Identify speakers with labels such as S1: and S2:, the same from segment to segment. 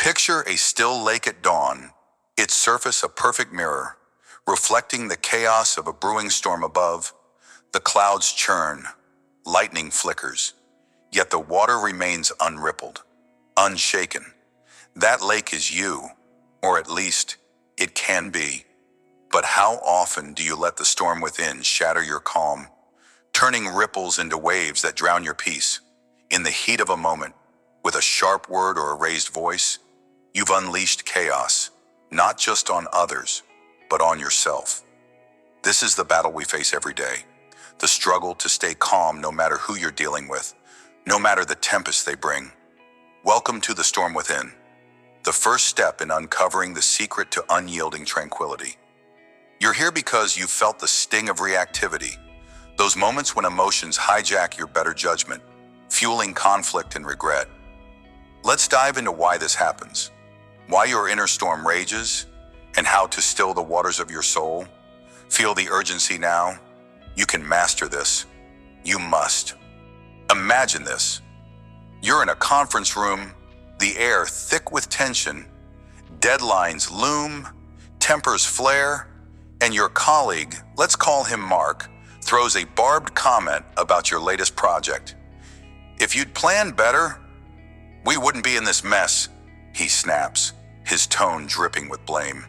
S1: Picture a still lake at dawn, its surface a perfect mirror, reflecting the chaos of a brewing storm above. The clouds churn, lightning flickers, yet the water remains unrippled, unshaken. That lake is you, or at least it can be. But how often do you let the storm within shatter your calm, turning ripples into waves that drown your peace? In the heat of a moment, with a sharp word or a raised voice, you've unleashed chaos, not just on others, but on yourself. This is the battle we face every day, the struggle to stay calm no matter who you're dealing with, no matter the tempest they bring. Welcome to the storm within, the first step in uncovering the secret to unyielding tranquility. You're here because you've felt the sting of reactivity, those moments when emotions hijack your better judgment, fueling conflict and regret. Let's dive into why this happens, why your inner storm rages, and how to still the waters of your soul. Feel the urgency now. You can master this. You must. Imagine this. You're in a conference room, the air thick with tension, deadlines loom, tempers flare, and your colleague, let's call him Mark, throws a barbed comment about your latest project. If you'd planned better, we wouldn't be in this mess, he snaps, his tone dripping with blame.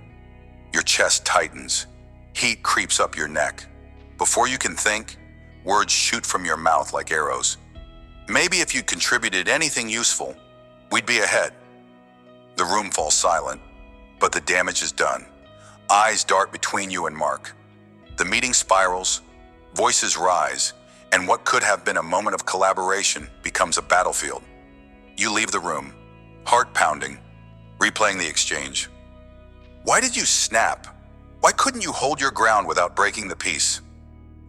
S1: Your chest tightens, heat creeps up your neck. Before you can think, words shoot from your mouth like arrows. Maybe if you'd contributed anything useful, we'd be ahead. The room falls silent, but the damage is done. Eyes dart between you and Mark. The meeting spirals, voices rise, and what could have been a moment of collaboration becomes a battlefield. You leave the room, heart pounding, replaying the exchange. Why did you snap? Why couldn't you hold your ground without breaking the peace?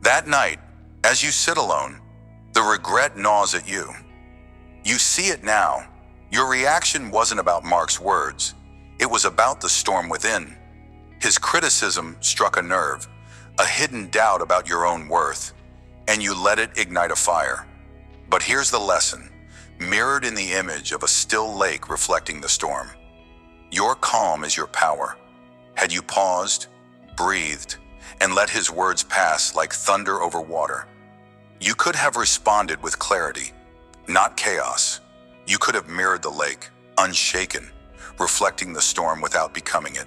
S1: That night, as you sit alone, the regret gnaws at you. You see it now. Your reaction wasn't about Mark's words. It was about the storm within. His criticism struck a nerve, a hidden doubt about your own worth, and you let it ignite a fire. But here's the lesson, mirrored in the image of a still lake reflecting the storm. Your calm is your power. Had you paused, breathed, and let his words pass like thunder over water, you could have responded with clarity, not chaos. You could have mirrored the lake, unshaken, reflecting the storm without becoming it.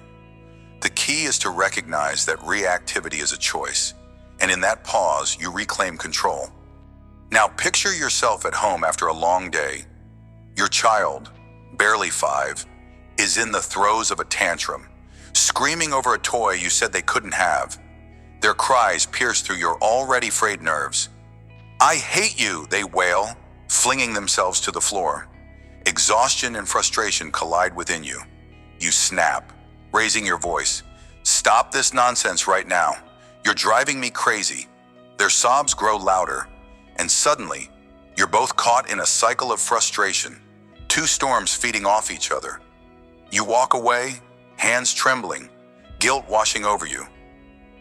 S1: The key is to recognize that reactivity is a choice, and in that pause, you reclaim control. Now picture yourself at home after a long day. Your child, barely 5, is in the throes of a tantrum, screaming over a toy you said they couldn't have. Their cries pierce through your already frayed nerves. "I hate you," they wail, flinging themselves to the floor. Exhaustion and frustration collide within you. You snap, raising your voice. "Stop this nonsense right now. You're driving me crazy." Their sobs grow louder, and suddenly, you're both caught in a cycle of frustration, two storms feeding off each other. You walk away, hands trembling, guilt washing over you.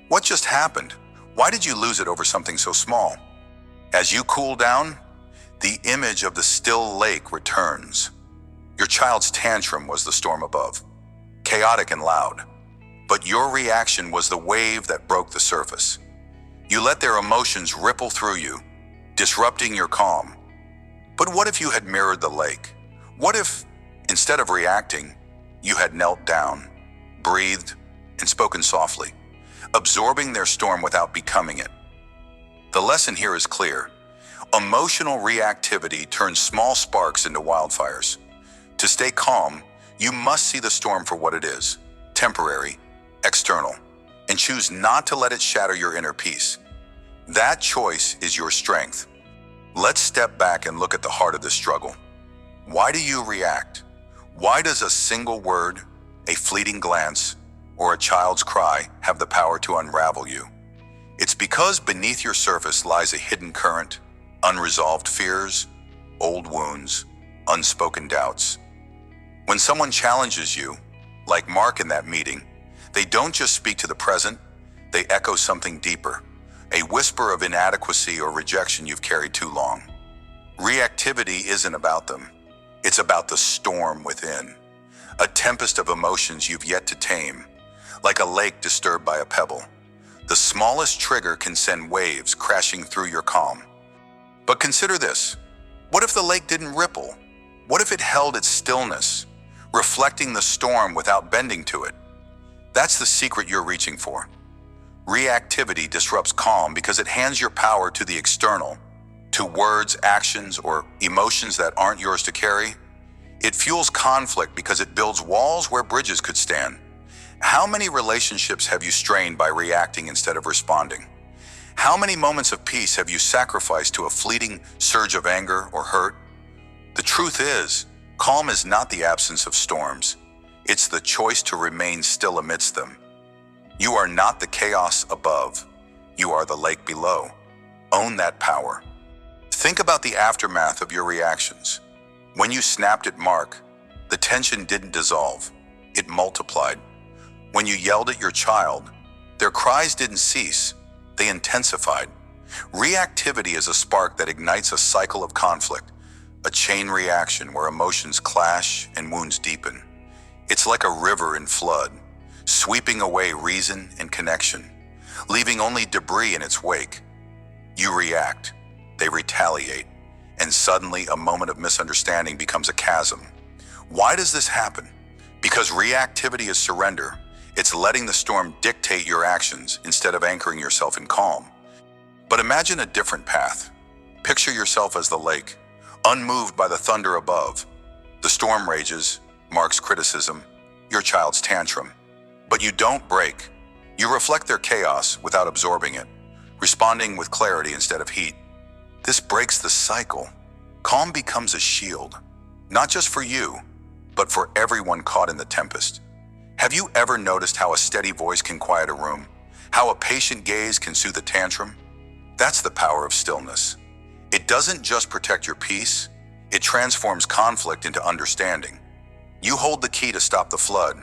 S1: What just happened? Why did you lose it over something so small? As you cool down, the image of the still lake returns. Your child's tantrum was the storm above, chaotic and loud, but your reaction was the wave that broke the surface. You let their emotions ripple through you, disrupting your calm. But what if you had mirrored the lake? What if, instead of reacting, you had knelt down, breathed, and spoken softly, absorbing their storm without becoming it? The lesson here is clear. Emotional reactivity turns small sparks into wildfires. To stay calm, you must see the storm for what it is, temporary, external, and choose not to let it shatter your inner peace. That choice is your strength. Let's step back and look at the heart of this struggle. Why do you react? Why does a single word, a fleeting glance, or a child's cry have the power to unravel you? It's because beneath your surface lies a hidden current, unresolved fears, old wounds, unspoken doubts. When someone challenges you, like Mark in that meeting, they don't just speak to the present, they echo something deeper, a whisper of inadequacy or rejection you've carried too long. Reactivity isn't about them. It's about the storm within, tempest of emotions you've yet to tame, like a lake disturbed by a pebble. The smallest trigger can send waves crashing through your calm. But consider this. What if the lake didn't ripple? What if it held its stillness, reflecting the storm without bending to it? That's the secret you're reaching for. Reactivity disrupts calm because it hands your power to the external, to words, actions, or emotions that aren't yours to carry. It fuels conflict because it builds walls where bridges could stand. How many relationships have you strained by reacting instead of responding? How many moments of peace have you sacrificed to a fleeting surge of anger or hurt? The truth is, calm is not the absence of storms. It's the choice to remain still amidst them. You are not the chaos above. You are the lake below. Own that power. Think about the aftermath of your reactions. When you snapped at Mark, the tension didn't dissolve. It multiplied. When you yelled at your child, their cries didn't cease. They intensified. Reactivity is a spark that ignites a cycle of conflict, a chain reaction where emotions clash and wounds deepen. It's like a river in flood, sweeping away reason and connection, leaving only debris in its wake. You react, they retaliate, and suddenly a moment of misunderstanding becomes a chasm. Why does this happen? Because reactivity is surrender. It's letting the storm dictate your actions instead of anchoring yourself in calm. But imagine a different path. Picture yourself as the lake, unmoved by the thunder above. The storm rages, Mark's criticism, your child's tantrum. But you don't break. You reflect their chaos without absorbing it, responding with clarity instead of heat. This breaks the cycle. Calm becomes a shield, not just for you, but for everyone caught in the tempest. Have you ever noticed how a steady voice can quiet a room? How a patient gaze can soothe a tantrum? That's the power of stillness. It doesn't just protect your peace, it transforms conflict into understanding. You hold the key to stop the flood.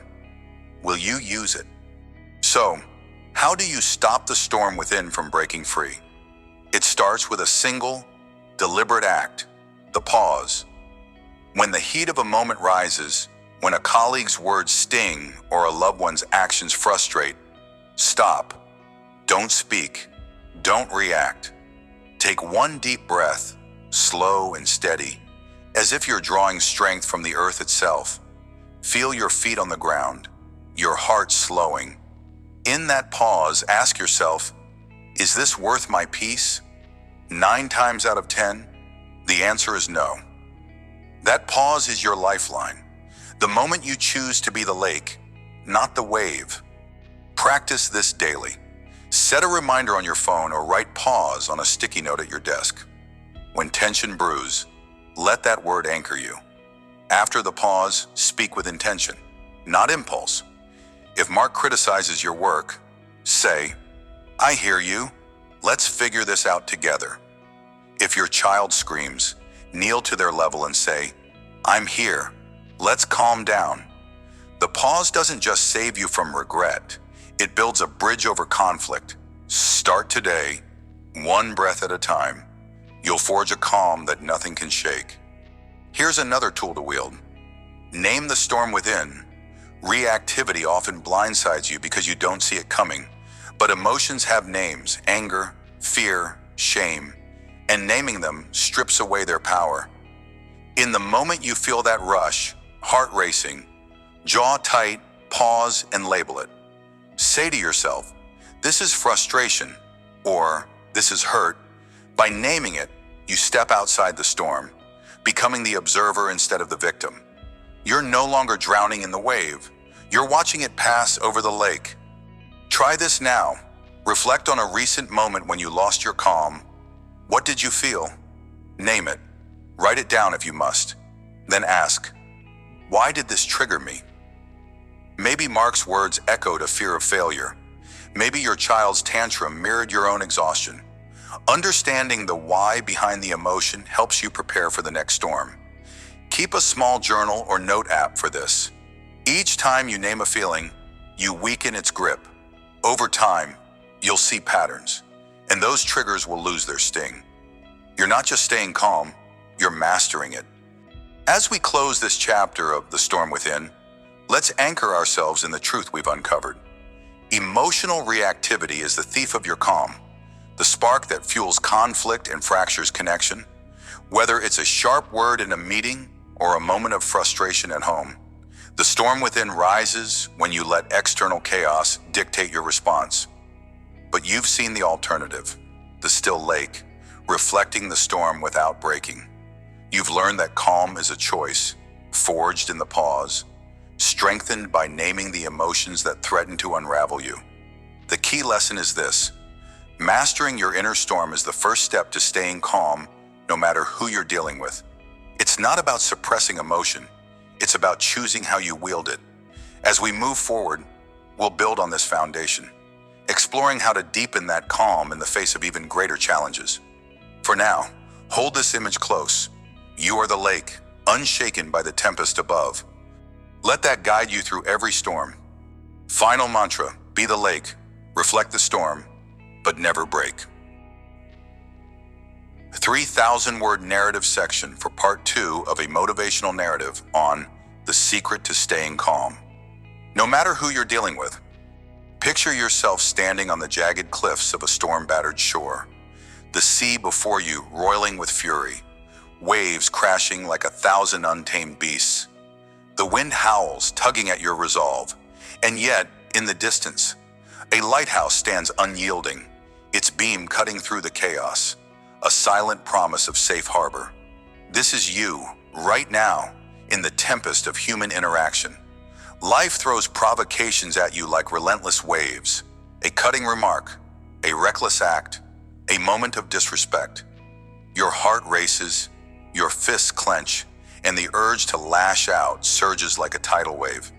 S1: Will you use it? So, how do you stop the storm within from breaking free? It starts with a single, deliberate act, the pause. When the heat of a moment rises, when a colleague's words sting or a loved one's actions frustrate, stop. Don't speak. Don't react. Take one deep breath, slow and steady, as if you're drawing strength from the earth itself. Feel your feet on the ground, your heart slowing. In that pause, ask yourself, is this worth my peace? 9 times out of 10, the answer is no. That pause is your lifeline. The moment you choose to be the lake, not the wave. Practice this daily. Set a reminder on your phone or write pause on a sticky note at your desk. When tension brews, let that word anchor you. After the pause, speak with intention, not impulse. If Mark criticizes your work, say, I hear you. Let's figure this out together. If your child screams, kneel to their level and say, I'm here. Let's calm down. The pause doesn't just save you from regret. It builds a bridge over conflict. Start today, one breath at a time. You'll forge a calm that nothing can shake. Here's another tool to wield. Name the storm within. Reactivity often blindsides you because you don't see it coming. But emotions have names: anger, fear, shame. And naming them strips away their power. In the moment you feel that rush, heart racing, jaw tight, pause and label it. Say to yourself, this is frustration, or this is hurt. By naming it, you step outside the storm, becoming the observer instead of the victim. You're no longer drowning in the wave. You're watching it pass over the lake. Try this now. Reflect on a recent moment when you lost your calm. What did you feel? Name it. Write it down if you must. Then ask, why did this trigger me? Maybe Mark's words echoed a fear of failure. Maybe your child's tantrum mirrored your own exhaustion. Understanding the why behind the emotion helps you prepare for the next storm. Keep a small journal or note app for this. Each time you name a feeling, you weaken its grip. Over time, you'll see patterns, and those triggers will lose their sting. You're not just staying calm, you're mastering it. As we close this chapter of The Storm Within, Let's anchor ourselves in the truth we've uncovered. Emotional reactivity is the thief of your calm, the spark that fuels conflict and fractures connection. Whether it's a sharp word in a meeting or a moment of frustration at home, the storm within rises when you let external chaos dictate your response. But you've seen the alternative, the still lake, reflecting the storm without breaking. You've learned that calm is a choice, forged in the pause, strengthened by naming the emotions that threaten to unravel you. The key lesson is this: mastering your inner storm is the first step to staying calm, no matter who you're dealing with. It's not about suppressing emotion, it's about choosing how you wield it. As we move forward, we'll build on this foundation, exploring how to deepen that calm in the face of even greater challenges. For now, hold this image close. You are the lake, unshaken by the tempest above. Let that guide you through every storm. Final mantra: be the lake, reflect the storm, but never break. 3,000-word narrative section for part 2 of a motivational narrative on the secret to staying calm. No matter who you're dealing with, picture yourself standing on the jagged cliffs of a storm-battered shore. The sea before you roiling with fury, waves crashing like 1,000 untamed beasts. The wind howls, tugging at your resolve, and yet, in the distance, a lighthouse stands unyielding, its beam cutting through the chaos, a silent promise of safe harbor. This is you, right now, in the tempest of human interaction. Life throws provocations at you like relentless waves, a cutting remark, a reckless act, a moment of disrespect. Your heart races, your fists clench, and the urge to lash out surges like a tidal wave.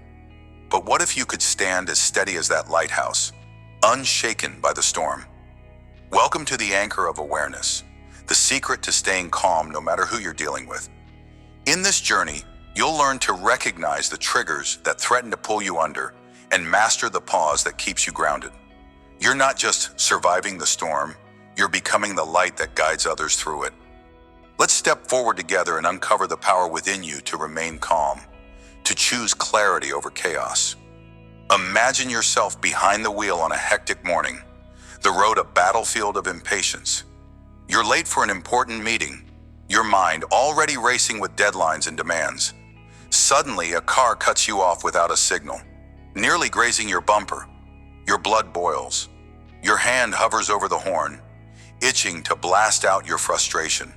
S1: But what if you could stand as steady as that lighthouse, unshaken by the storm? Welcome to the anchor of awareness, the secret to staying calm no matter who you're dealing with. In this journey, you'll learn to recognize the triggers that threaten to pull you under and master the pause that keeps you grounded. You're not just surviving the storm, you're becoming the light that guides others through it. Let's step forward together and uncover the power within you to remain calm, to choose clarity over chaos. Imagine yourself behind the wheel on a hectic morning, the road a battlefield of impatience. You're late for an important meeting, your mind already racing with deadlines and demands. Suddenly, a car cuts you off without a signal, nearly grazing your bumper. Your blood boils. Your hand hovers over the horn, itching to blast out your frustration.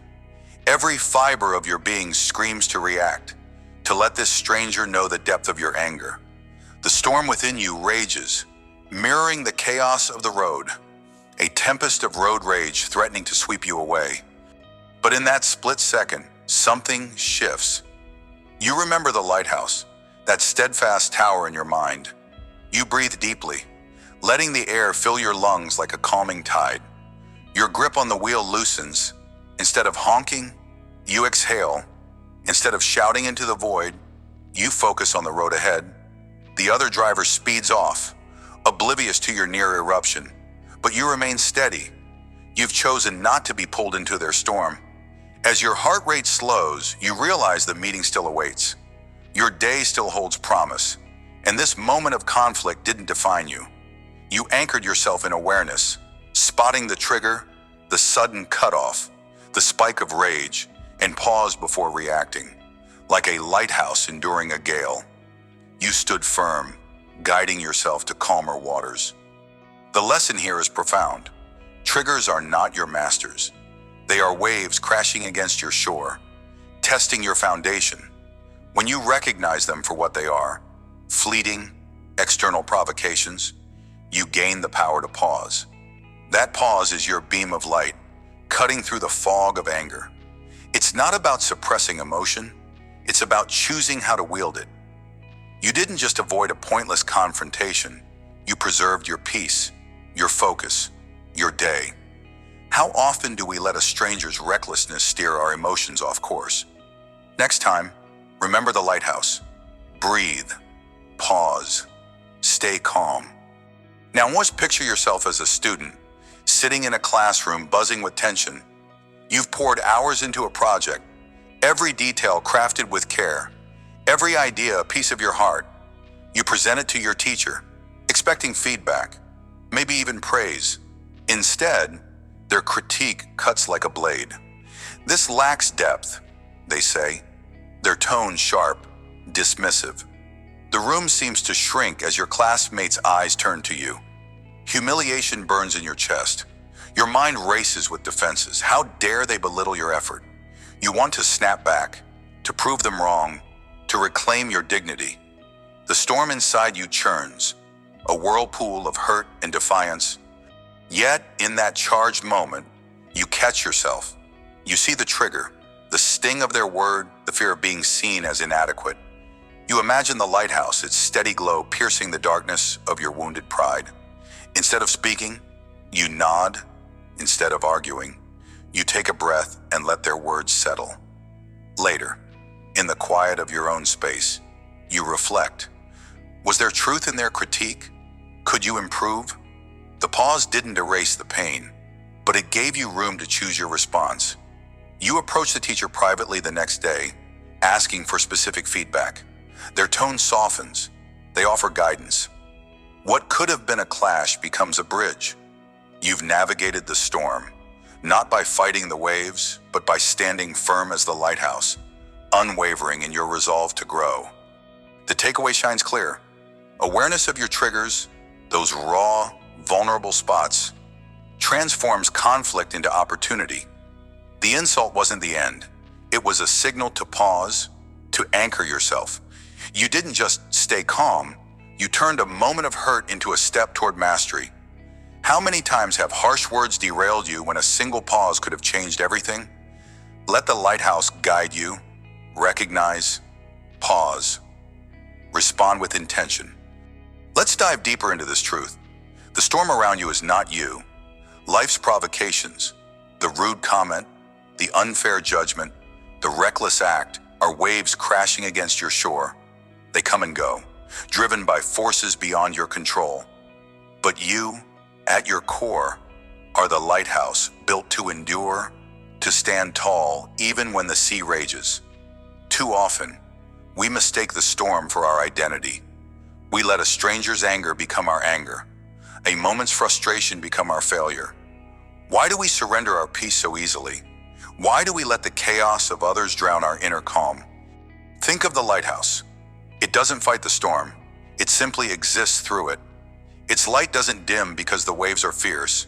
S1: Every fiber of your being screams to react, to let this stranger know the depth of your anger. The storm within you rages, mirroring the chaos of the road, a tempest of road rage threatening to sweep you away. But in that split second, something shifts. You remember the lighthouse, that steadfast tower in your mind. You breathe deeply, letting the air fill your lungs like a calming tide. Your grip on the wheel loosens. Instead of honking, you exhale. Instead of shouting into the void, you focus on the road ahead. The other driver speeds off, oblivious to your near eruption, but you remain steady. You've chosen not to be pulled into their storm. As your heart rate slows, you realize the meeting still awaits. Your day still holds promise, and this moment of conflict didn't define you. You anchored yourself in awareness, spotting the trigger, the sudden cutoff, the spike of rage, and paused before reacting. Like a lighthouse enduring a gale, you stood firm, guiding yourself to calmer waters. The lesson here is profound. Triggers are not your masters. They are waves crashing against your shore, testing your foundation. When you recognize them for what they are, fleeting, external provocations, you gain the power to pause. That pause is your beam of light, cutting through the fog of anger. It's not about suppressing emotion, it's about choosing how to wield it. You didn't just avoid a pointless confrontation, you preserved your peace, your focus, your day. How often do we let a stranger's recklessness steer our emotions off course? Next time, remember the lighthouse. Breathe, pause, stay calm. Now once picture yourself as a student, sitting in a classroom buzzing with tension. You've poured hours into a project, every detail crafted with care, every idea a piece of your heart. You present it to your teacher, expecting feedback, maybe even praise. Instead, their critique cuts like a blade. This lacks depth, they say, their tone sharp, dismissive. The room seems to shrink as your classmates' eyes turn to you. Humiliation burns in your chest. Your mind races with defenses. How dare they belittle your effort? You want to snap back, to prove them wrong, to reclaim your dignity. The storm inside you churns, a whirlpool of hurt and defiance. Yet, in that charged moment, you catch yourself. You see the trigger, the sting of their word, the fear of being seen as inadequate. You imagine the lighthouse, its steady glow piercing the darkness of your wounded pride. Instead of speaking, you nod. Instead of arguing, you take a breath and let their words settle. Later, in the quiet of your own space, you reflect. Was there truth in their critique? Could you improve? The pause didn't erase the pain, but it gave you room to choose your response. You approach the teacher privately the next day, asking for specific feedback. Their tone softens. They offer guidance. What could have been a clash becomes a bridge. You've navigated the storm, not by fighting the waves, but by standing firm as the lighthouse, unwavering in your resolve to grow. The takeaway shines clear. Awareness of your triggers, those raw, vulnerable spots, transforms conflict into opportunity. The insult wasn't the end. It was a signal to pause, to anchor yourself. You didn't just stay calm, you turned a moment of hurt into a step toward mastery. How many times have harsh words derailed you when a single pause could have changed everything? Let the lighthouse guide you. Recognize, pause, respond with intention. Let's dive deeper into this truth. The storm around you is not you. Life's provocations, the rude comment, the unfair judgment, the reckless act are waves crashing against your shore. They come and go, driven by forces beyond your control. But you, at your core, are the lighthouse built to endure, to stand tall even when the sea rages. Too often, we mistake the storm for our identity. We let a stranger's anger become our anger, a moment's frustration become our failure. Why do we surrender our peace so easily? Why do we let the chaos of others drown our inner calm? Think of the lighthouse. It doesn't fight the storm. It simply exists through it. Its light doesn't dim because the waves are fierce.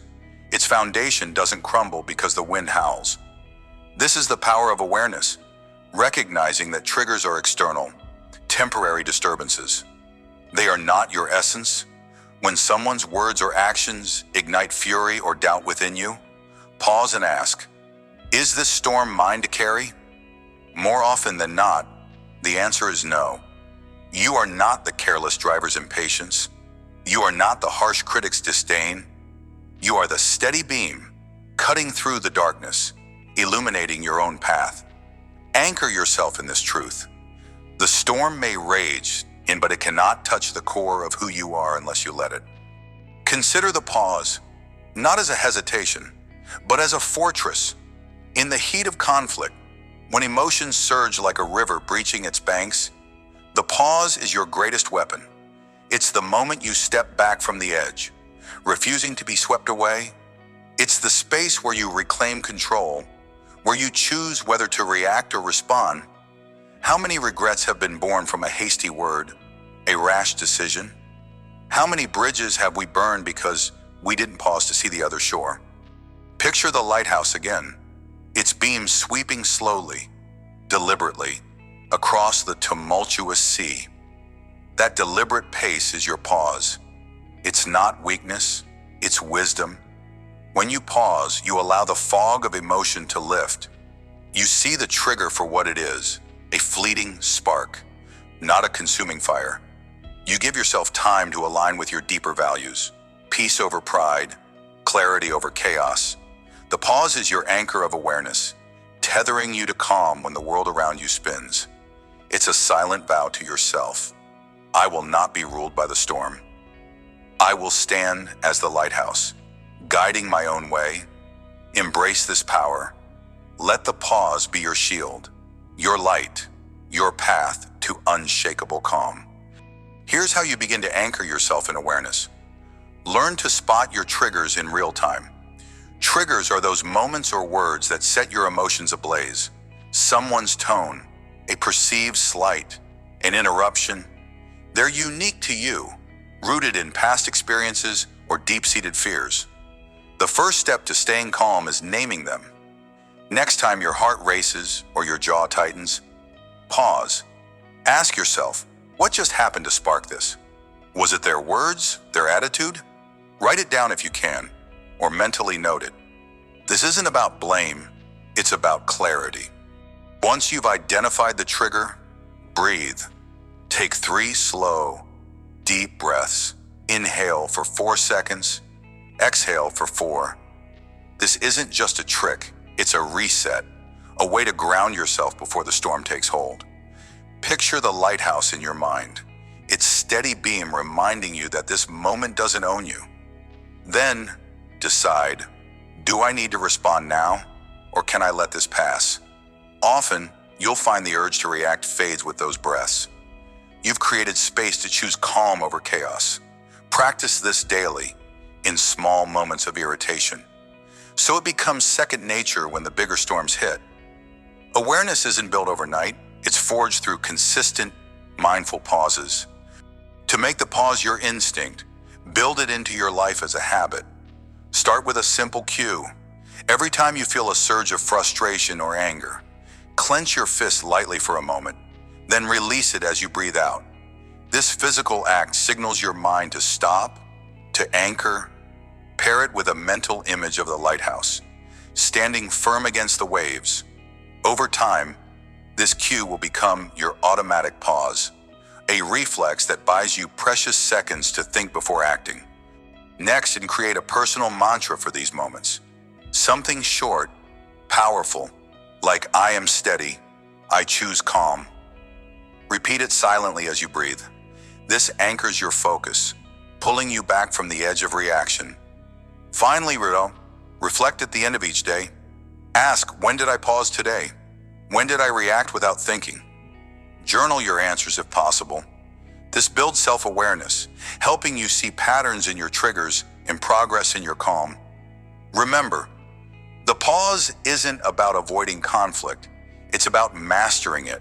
S1: Its foundation doesn't crumble because the wind howls. This is the power of awareness, recognizing that triggers are external, temporary disturbances. They are not your essence. When someone's words or actions ignite fury or doubt within you, pause and ask, is this storm mine to carry? More often than not, the answer is no. You are not the careless driver's impatience. You are not the harsh critic's disdain. You are the steady beam, cutting through the darkness, illuminating your own path. Anchor yourself in this truth. The storm may rage, but it cannot touch the core of who you are unless you let it. Consider the pause, not as a hesitation, but as a fortress. In the heat of conflict, when emotions surge like a river breaching its banks, the pause is your greatest weapon. It's the moment you step back from the edge, refusing to be swept away. It's the space where you reclaim control, where you choose whether to react or respond. How many regrets have been born from a hasty word, a rash decision? How many bridges have we burned because we didn't pause to see the other shore? Picture the lighthouse again, its beams sweeping slowly, deliberately, across the tumultuous sea. That deliberate pace is your pause. It's not weakness, it's wisdom. When you pause, you allow the fog of emotion to lift. You see the trigger for what it is, a fleeting spark, not a consuming fire. You give yourself time to align with your deeper values, peace over pride, clarity over chaos. The pause is your anchor of awareness, tethering you to calm when the world around you spins. It's a silent vow to yourself. I will not be ruled by the storm. I will stand as the lighthouse, guiding my own way. Embrace this power. Let the pause be your shield, your light, your path to unshakable calm. Here's Here's how you begin to anchor yourself in awareness. Learn to spot your triggers in real time. Triggers are those moments or words that set your emotions ablaze. Someone's tone, a perceived slight, an interruption. They're unique to you, rooted in past experiences or deep-seated fears. The first step to staying calm is naming them. Next time your heart races or your jaw tightens, pause. Ask yourself, what just happened to spark this? Was it their words, their attitude? Write it down if you can, or mentally note it. This isn't about blame, it's about clarity. Once you've identified the trigger, breathe. Take 3 slow, deep breaths. Inhale for 4 seconds, exhale for 4. This isn't just a trick, it's a reset, a way to ground yourself before the storm takes hold. Picture the lighthouse in your mind, its steady beam reminding you that this moment doesn't own you. Then, decide, do I need to respond now, or can I let this pass? Often, you'll find the urge to react fades with those breaths. You've created space to choose calm over chaos. Practice this daily, in small moments of irritation, so it becomes second nature when the bigger storms hit. Awareness isn't built overnight, it's forged through consistent, mindful pauses. To make the pause your instinct, build it into your life as a habit. Start with a simple cue. Every time you feel a surge of frustration or anger, clench your fist lightly for a moment, then release it as you breathe out. This physical act signals your mind to stop, to anchor. Pair it with a mental image of the lighthouse, standing firm against the waves. Over time, this cue will become your automatic pause, a reflex that buys you precious seconds to think before acting. Next, and create a personal mantra for these moments. Something short, powerful, like I am steady, I choose calm. Repeat it silently as you breathe. This anchors your focus, pulling you back from the edge of reaction. Finally, reflect at the end of each day. Ask, when did I pause today? When did I react without thinking? Journal your answers if possible. This builds self-awareness, helping you see patterns in your triggers and progress in your calm. Remember, the pause isn't about avoiding conflict, it's about mastering it.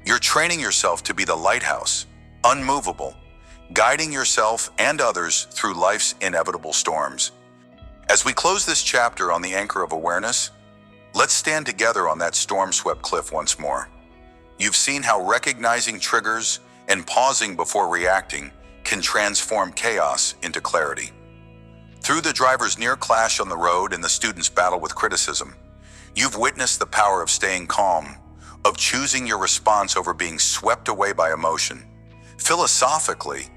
S1: You're training yourself to be the lighthouse, unmovable, guiding yourself and others through life's inevitable storms. As we close this chapter on the anchor of awareness, let's stand together on that storm-swept cliff once more. You've seen how recognizing triggers and pausing before reacting can transform chaos into clarity. Through the driver's near clash on the road and the student's battle with criticism, you've witnessed the power of staying calm, of choosing your response over being swept away by emotion. Philosophically,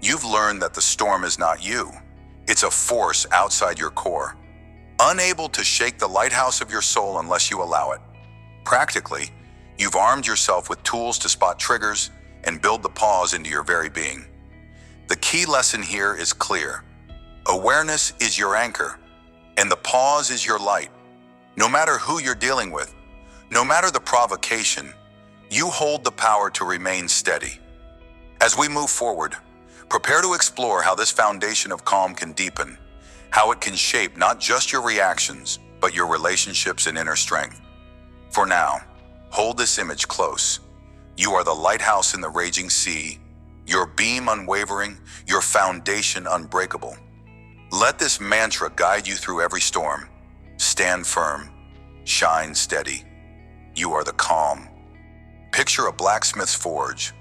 S1: you've learned that the storm is not you. It's a force outside your core, unable to shake the lighthouse of your soul unless you allow it. Practically, you've armed yourself with tools to spot triggers and build the pause into your very being. The key lesson here is clear. Awareness is your anchor, and the pause is your light. No matter who you're dealing with, no matter the provocation, you hold the power to remain steady. As we move forward, prepare to explore how this foundation of calm can deepen, how it can shape not just your reactions, but your relationships and inner strength. For now, hold this image close. You are the lighthouse in the raging sea, your beam unwavering, your foundation unbreakable. Let this mantra guide you through every storm. Stand firm, shine steady. You are the calm. Picture a blacksmith's forge,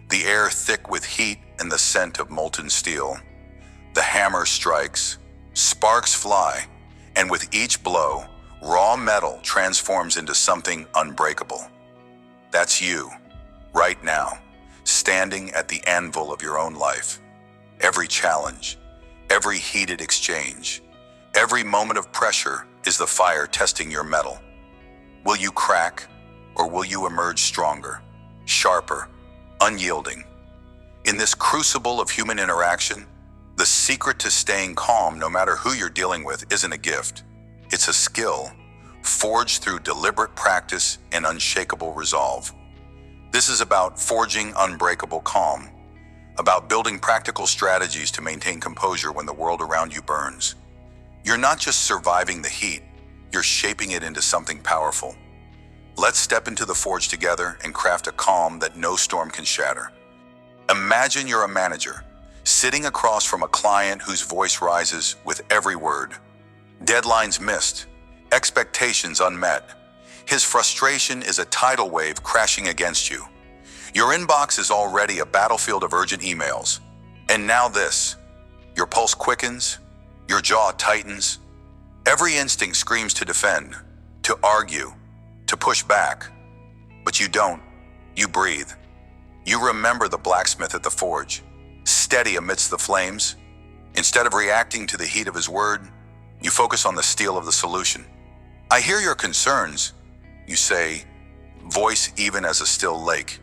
S1: the air thick with heat and the scent of molten steel. The hammer strikes, sparks fly, and with each blow, raw metal transforms into something unbreakable. That's you, right now, standing at the anvil of your own life. Every challenge, every heated exchange, every moment of pressure is the fire testing your mettle. Will you crack, or will you emerge stronger, sharper, unyielding? In this crucible of human interaction, the secret to staying calm no matter who you're dealing with isn't a gift. It's a skill, forged through deliberate practice and unshakable resolve. This is about forging unbreakable calm, about building practical strategies to maintain composure when the world around you burns. You're not just surviving the heat, you're shaping it into something powerful. Let's step into the forge together and craft a calm that no storm can shatter. Imagine you're a manager, sitting across from a client whose voice rises with every word. Deadlines missed, expectations unmet. His frustration is a tidal wave crashing against you. Your inbox is already a battlefield of urgent emails. And now this. Your pulse quickens, your jaw tightens. Every instinct screams to defend, to argue, to push back. But you don't. You breathe. You remember the blacksmith at the forge, steady amidst the flames. Instead of reacting to the heat of his word, you focus on the steel of the solution. I hear your concerns, you say, voice even as a still lake.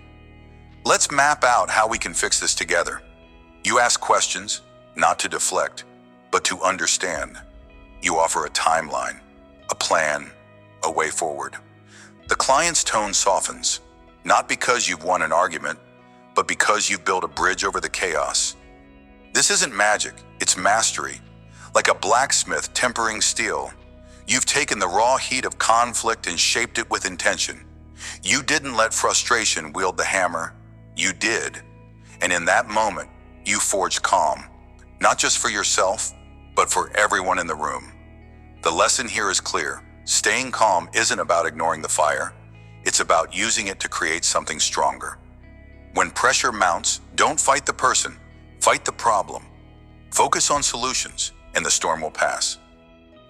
S1: Let's map out how we can fix this together. You ask questions, not to deflect, but to understand. You offer a timeline, a plan, a way forward. The client's tone softens, not because you've won an argument, but because you've built a bridge over the chaos. This isn't magic, it's mastery. Like a blacksmith tempering steel, you've taken the raw heat of conflict and shaped it with intention. You didn't let frustration wield the hammer, you did. And in that moment, you forged calm, not just for yourself, but for everyone in the room. The lesson here is clear. Staying calm isn't about ignoring the fire. It's about using it to create something stronger. When pressure mounts, don't fight the person, fight the problem. Focus on solutions, and the storm will pass.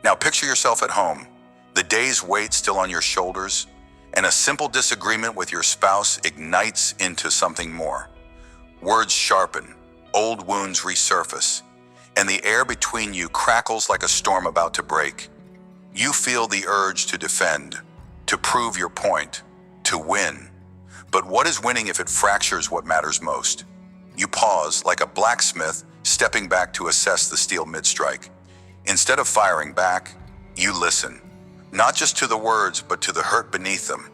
S1: Now picture yourself at home, the day's weight still on your shoulders, and a simple disagreement with your spouse ignites into something more. Words sharpen, old wounds resurface, and the air between you crackles like a storm about to break. You feel the urge to defend, to prove your point, to win. But what is winning if it fractures what matters most? You pause like a blacksmith stepping back to assess the steel mid-strike. Instead of firing back, you listen, not just to the words, but to the hurt beneath them.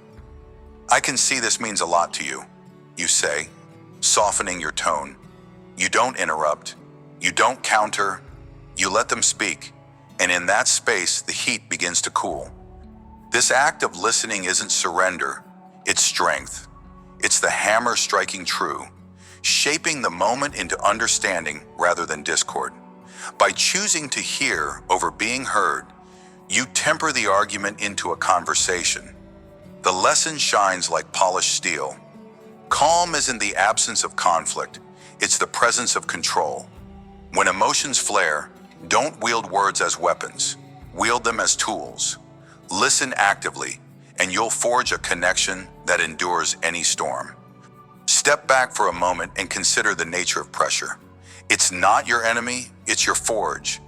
S1: I can see this means a lot to you, you say, softening your tone. You don't interrupt, you don't counter, you let them speak, and in that space, the heat begins to cool. This act of listening isn't surrender, it's strength. It's the hammer striking true, shaping the moment into understanding rather than discord. By choosing to hear over being heard, you temper the argument into a conversation. The lesson shines like polished steel. Calm isn't the absence of conflict, it's the presence of control. When emotions flare, don't wield words as weapons, wield them as tools. Listen actively, and you'll forge a connection that endures any storm. Step back for a moment and consider the nature of pressure. It's not your enemy, it's your forge.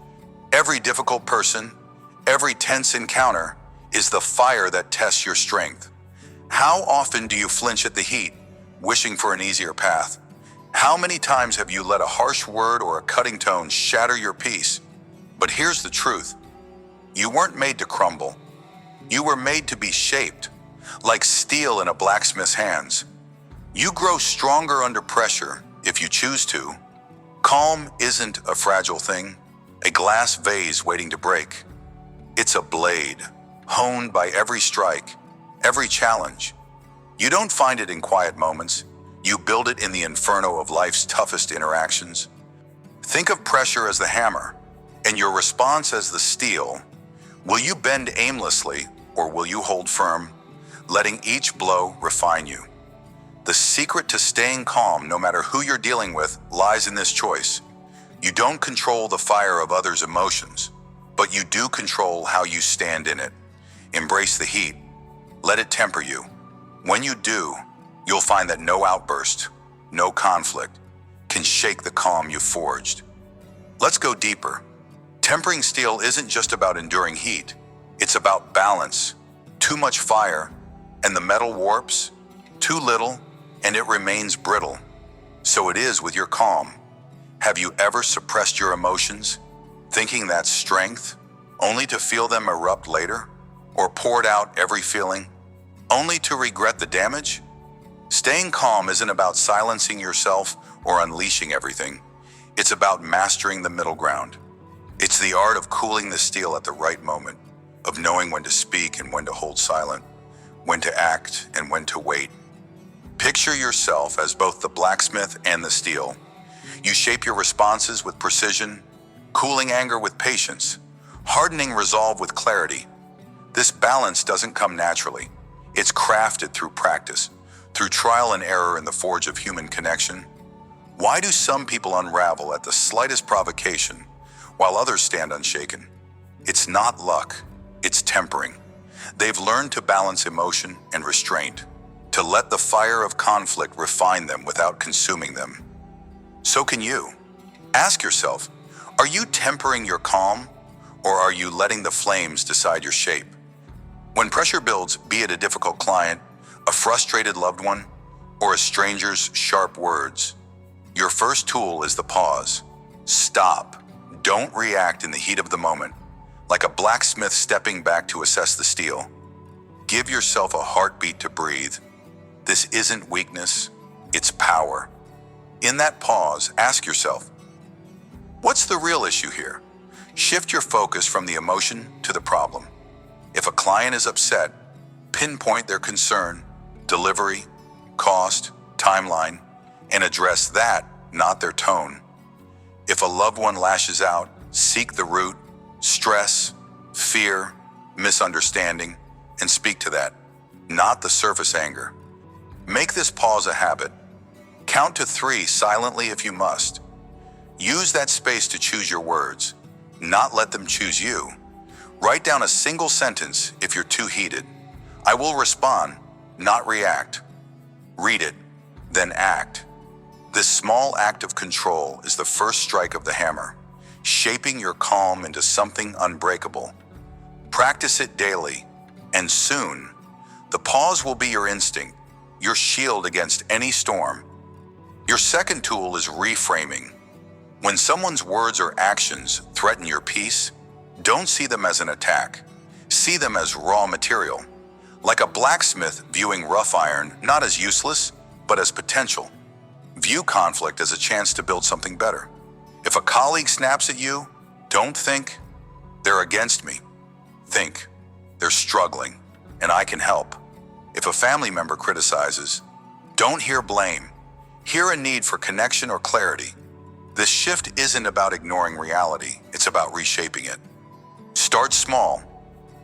S1: Every difficult person, every tense encounter is the fire that tests your strength. How often do you flinch at the heat, wishing for an easier path? How many times have you let a harsh word or a cutting tone shatter your peace? But here's the truth. You weren't made to crumble. You were made to be shaped, like steel in a blacksmith's hands. You grow stronger under pressure if you choose to. Calm isn't a fragile thing, a glass vase waiting to break. It's a blade, honed by every strike, every challenge. You don't find it in quiet moments. You build it in the inferno of life's toughest interactions. Think of pressure as the hammer, and your response as the steel. Will you bend aimlessly, or will you hold firm, letting each blow refine you? The secret to staying calm, no matter who you're dealing with, lies in this choice. You don't control the fire of others' emotions, but you do control how you stand in it. Embrace the heat. Let it temper you. When you do, you'll find that no outburst, no conflict, can shake the calm you've forged. Let's go deeper. Tempering steel isn't just about enduring heat. It's about balance. Too much fire, and the metal warps. Too little, and it remains brittle. So it is with your calm. Have you ever suppressed your emotions, thinking that's strength, only to feel them erupt later? Or poured out every feeling, only to regret the damage? Staying calm isn't about silencing yourself or unleashing everything. It's about mastering the middle ground. It's the art of cooling the steel at the right moment, of knowing when to speak and when to hold silent, when to act and when to wait. Picture yourself as both the blacksmith and the steel. You shape your responses with precision, cooling anger with patience, hardening resolve with clarity. This balance doesn't come naturally. It's crafted through practice, through trial and error in the forge of human connection. Why do some people unravel at the slightest provocation, while others stand unshaken? It's not luck, it's tempering. They've learned to balance emotion and restraint, to let the fire of conflict refine them without consuming them. So can you. Ask yourself, are you tempering your calm, or are you letting the flames decide your shape? When pressure builds, be it a difficult client, a frustrated loved one, or a stranger's sharp words, your first tool is the pause. Stop. Don't react in the heat of the moment, like a blacksmith stepping back to assess the steel. Give yourself a heartbeat to breathe. This isn't weakness, it's power. In that pause, ask yourself, what's the real issue here? Shift your focus from the emotion to the problem. If a client is upset, pinpoint their concern, delivery, cost, timeline, and address that, not their tone. If a loved one lashes out, seek the root, stress, fear, misunderstanding, and speak to that, not the surface anger. Make this pause a habit. Count to 3 silently if you must. Use that space to choose your words, not let them choose you. Write down a single sentence if you're too heated. I will respond, not react. Read it, then act. This small act of control is the first strike of the hammer, shaping your calm into something unbreakable. Practice it daily, and soon, the pause will be your instinct, your shield against any storm. Your second tool is reframing. When someone's words or actions threaten your peace, don't see them as an attack. See them as raw material. Like a blacksmith viewing rough iron not as useless, but as potential. View conflict as a chance to build something better. If a colleague snaps at you, don't think, they're against me. Think, they're struggling, and I can help. If a family member criticizes, don't hear blame. Hear a need for connection or clarity. This shift isn't about ignoring reality, it's about reshaping it. Start small.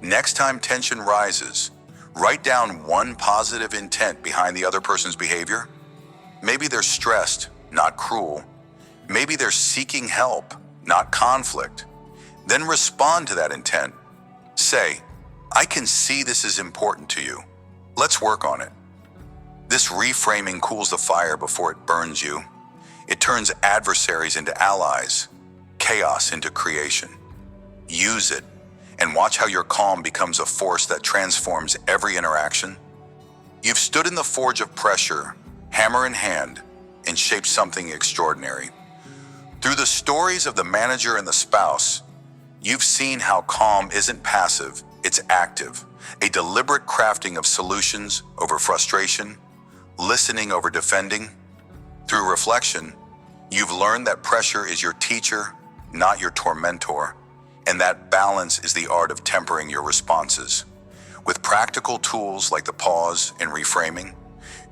S1: Next time tension rises, write down one positive intent behind the other person's behavior. Maybe they're stressed, not cruel. Maybe they're seeking help, not conflict. Then respond to that intent. Say, I can see this is important to you. Let's work on it. This reframing cools the fire before it burns you. It turns adversaries into allies, chaos into creation. Use it, and watch how your calm becomes a force that transforms every interaction. You've stood in the forge of pressure, hammer in hand, and shaped something extraordinary. Through the stories of the manager and the spouse, you've seen how calm isn't passive, it's active. A deliberate crafting of solutions over frustration, listening over defending. Through reflection, you've learned that pressure is your teacher, not your tormentor, and that balance is the art of tempering your responses. With practical tools like the pause and reframing,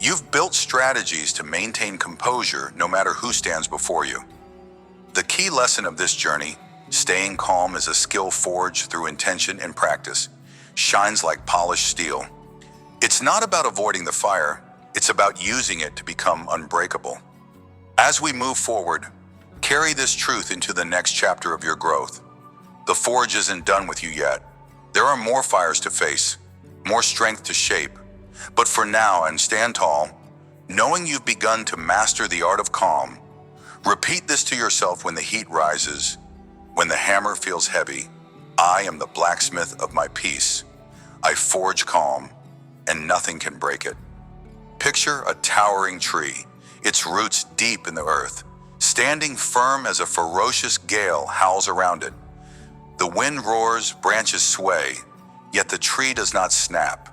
S1: you've built strategies to maintain composure no matter who stands before you. The key lesson of this journey, staying calm is a skill forged through intention and practice, shines like polished steel. It's not about avoiding the fire, it's about using it to become unbreakable. As we move forward, carry this truth into the next chapter of your growth. The forge isn't done with you yet. There are more fires to face, more strength to shape. But for now, and stand tall, knowing you've begun to master the art of calm. Repeat this to yourself when the heat rises, when the hammer feels heavy. I am the blacksmith of my peace. I forge calm, and nothing can break it. Picture a towering tree, its roots deep in the earth, standing firm as a ferocious gale howls around it. The wind roars, branches sway, yet the tree does not snap.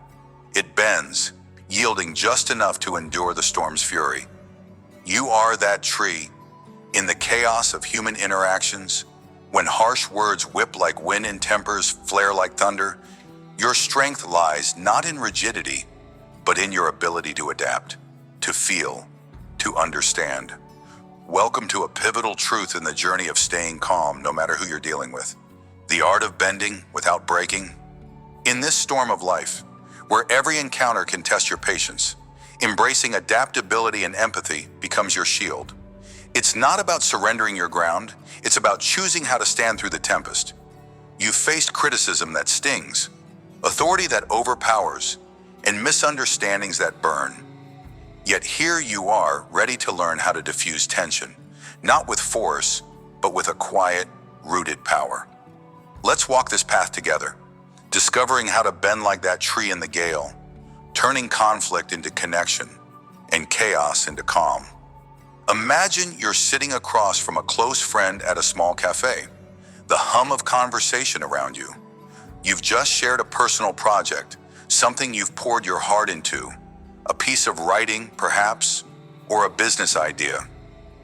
S1: It bends, yielding just enough to endure the storm's fury. You are that tree. In the chaos of human interactions, when harsh words whip like wind and tempers flare like thunder, your strength lies not in rigidity, but in your ability to adapt, to feel, to understand. Welcome to a pivotal truth in the journey of staying calm no matter who you're dealing with. The art of bending without breaking. In this storm of life, where every encounter can test your patience, embracing adaptability and empathy becomes your shield. It's not about surrendering your ground, it's about choosing how to stand through the tempest. You've faced criticism that stings, authority that overpowers, and misunderstandings that burn. Yet here you are, ready to learn how to diffuse tension, not with force, but with a quiet, rooted power. Let's walk this path together, discovering how to bend like that tree in the gale, turning conflict into connection and chaos into calm. Imagine you're sitting across from a close friend at a small cafe, the hum of conversation around you. You've just shared a personal project, something you've poured your heart into, a piece of writing, perhaps, or a business idea.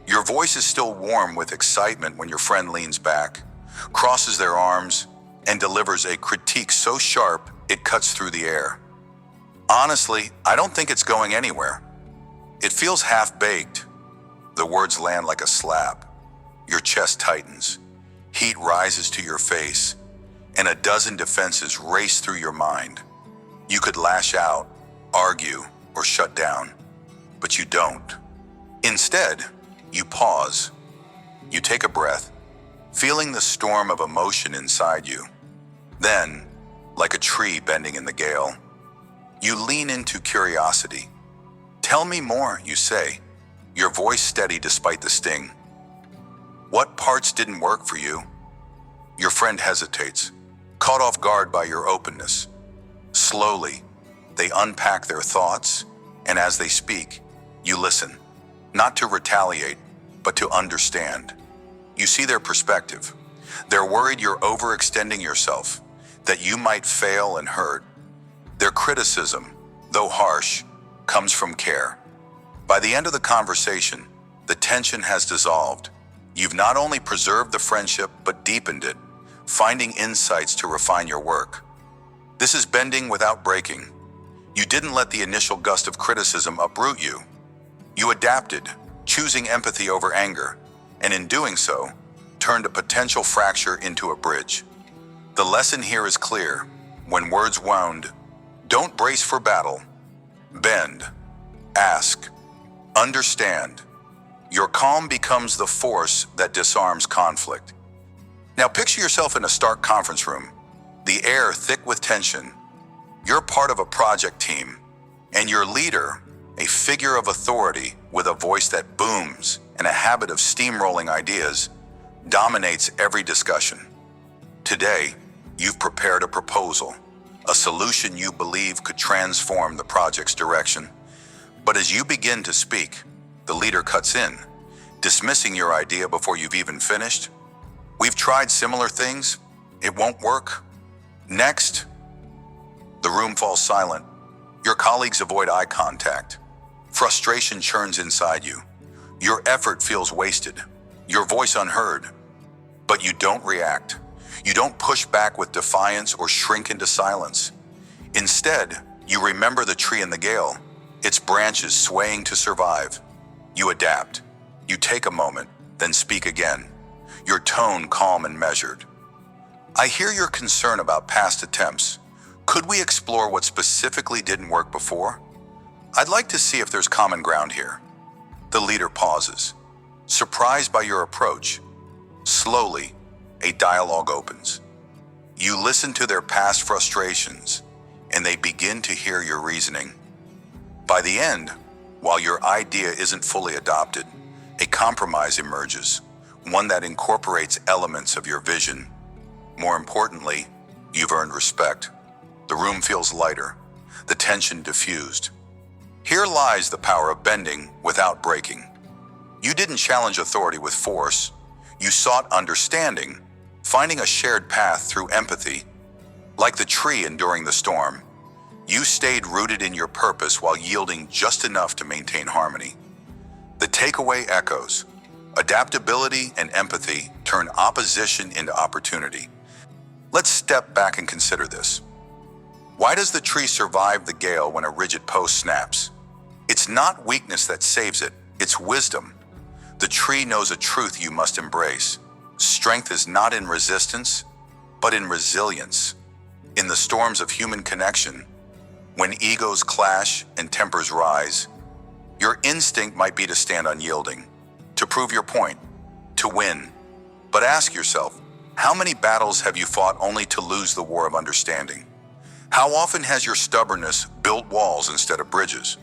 S1: Your voice is still warm with excitement when your friend leans back, crosses their arms, and delivers a critique so sharp it cuts through the air. Honestly, I don't think it's going anywhere. It feels half-baked. The words land like a slap. Your chest tightens. Heat rises to your face, and a dozen defenses race through your mind. You could lash out, argue, or shut down, but you don't. Instead, you pause. You take a breath, feeling the storm of emotion inside you. Then, like a tree bending in the gale, you lean into curiosity. Tell me more, you say, your voice steady despite the sting. What parts didn't work for you? Your friend hesitates, caught off guard by your openness. Slowly, they unpack their thoughts, and as they speak, you listen, not to retaliate, but to understand. You see their perspective. They're worried you're overextending yourself, that you might fail and hurt. Their criticism, though harsh, comes from care. By the end of the conversation, the tension has dissolved. You've not only preserved the friendship, but deepened it, finding insights to refine your work. This is bending without breaking. You didn't let the initial gust of criticism uproot you. You adapted, choosing empathy over anger, and in doing so, turned a potential fracture into a bridge. The lesson here is clear. When words wound, don't brace for battle. Bend, ask, understand. Your calm becomes the force that disarms conflict. Now picture yourself in a stark conference room, the air thick with tension. You're part of a project team, and your leader, a figure of authority with a voice that booms and a habit of steamrolling ideas, dominates every discussion. Today, you've prepared a proposal, a solution you believe could transform the project's direction. But as you begin to speak, the leader cuts in, dismissing your idea before you've even finished. We've tried similar things. It won't work. Next. The room falls silent. Your colleagues avoid eye contact. Frustration churns inside you. Your effort feels wasted, your voice unheard. But you don't react. You don't push back with defiance or shrink into silence. Instead, you remember the tree in the gale, its branches swaying to survive. You adapt. You take a moment, then speak again, your tone calm and measured. I hear your concern about past attempts. Could we explore what specifically didn't work before? I'd like to see if there's common ground here. The leader pauses, surprised by your approach. Slowly, a dialogue opens. You listen to their past frustrations, and they begin to hear your reasoning. By the end, while your idea isn't fully adopted, a compromise emerges, one that incorporates elements of your vision. More importantly, you've earned respect. The room feels lighter, the tension diffused. Here lies the power of bending without breaking. You didn't challenge authority with force. You sought understanding, finding a shared path through empathy. Like the tree enduring the storm, You stayed rooted in your purpose while yielding just enough to maintain harmony. The takeaway echoes. Adaptability and empathy turn opposition into opportunity. Let's step back and consider this. Why does the tree survive the gale when a rigid post snaps? It's not weakness that saves it, it's wisdom. The tree knows a truth you must embrace. Strength is not in resistance, but in resilience. In the storms of human connection, when egos clash and tempers rise, your instinct might be to stand unyielding, to prove your point, to win. But ask yourself, how many battles have you fought only to lose the war of understanding? How often has your stubbornness built walls instead of bridges?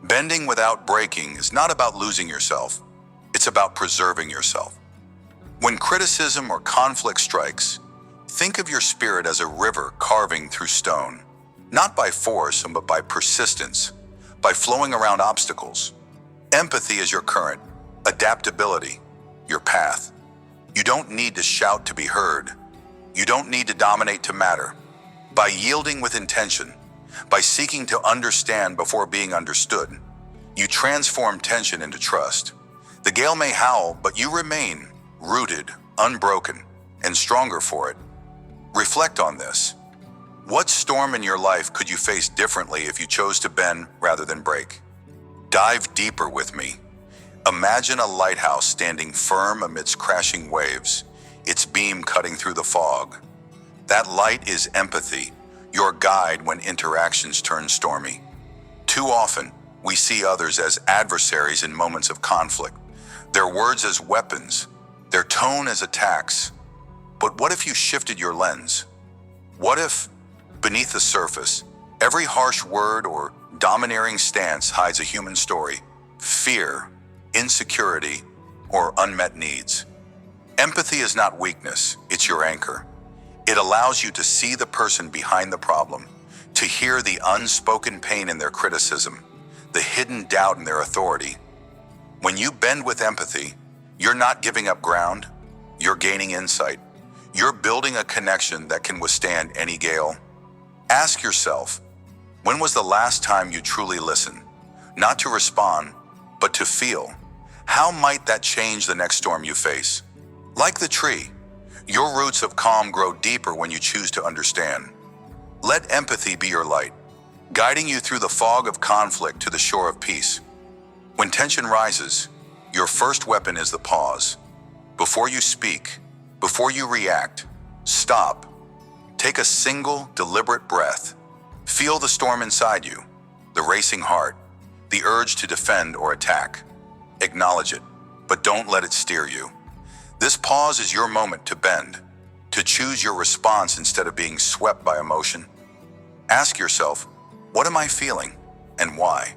S1: Bending without breaking is not about losing yourself, it's about preserving yourself. When criticism or conflict strikes, think of your spirit as a river carving through stone, not by force, but by persistence, by flowing around obstacles. Empathy is your current, adaptability, your path. You don't need to shout to be heard. You don't need to dominate to matter. By yielding with intention, by seeking to understand before being understood, you transform tension into trust. The gale may howl, but you remain rooted, unbroken, and stronger for it. Reflect on this. What storm in your life could you face differently if you chose to bend rather than break? Dive deeper with me. Imagine a lighthouse standing firm amidst crashing waves, its beam cutting through the fog. That light is empathy, your guide when interactions turn stormy. Too often, we see others as adversaries in moments of conflict, their words as weapons, their tone as attacks. But what if you shifted your lens? What if, beneath the surface, every harsh word or domineering stance hides a human story, fear, insecurity, or unmet needs? Empathy is not weakness, it's your anchor. It allows you to see the person behind the problem, to hear the unspoken pain in their criticism, the hidden doubt in their authority. When you bend with empathy, you're not giving up ground, you're gaining insight. You're building a connection that can withstand any gale. Ask yourself, when was the last time you truly listened? Not to respond, but to feel. How might that change the next storm you face? Like the tree, your roots of calm grow deeper when you choose to understand. Let empathy be your light, guiding you through the fog of conflict to the shore of peace. When tension rises, your first weapon is the pause. Before you speak, before you react, stop. Take a single, deliberate breath. Feel the storm inside you, the racing heart, the urge to defend or attack. Acknowledge it, but don't let it steer you. This pause is your moment to bend, to choose your response instead of being swept by emotion. Ask yourself, what am I feeling and why?